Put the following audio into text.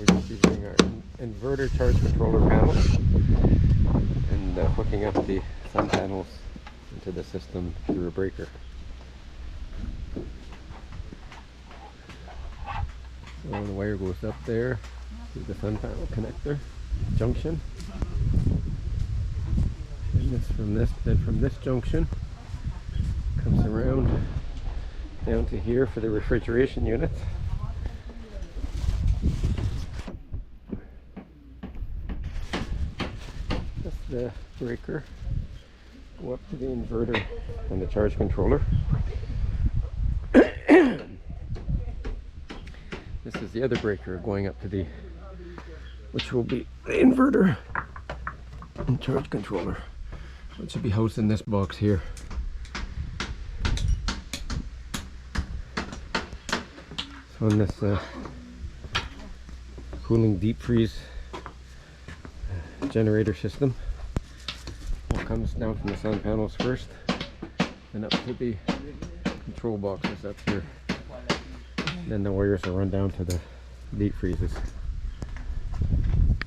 we're just using our inverter charge controller panel and hooking up the sun panels into the system through a breaker. So the wire goes up there to the sun panel connector junction. And from this junction comes around down to here for the refrigeration unit. That's the breaker. Go up to the inverter and the charge controller. This is the other breaker going up to the, which will be the inverter and charge controller, which should be housed in this box here. So in this cooling deep freeze generator system, what comes down from the sun panels first and up to the control boxes up here. Then the wires will run down to the deep freezes.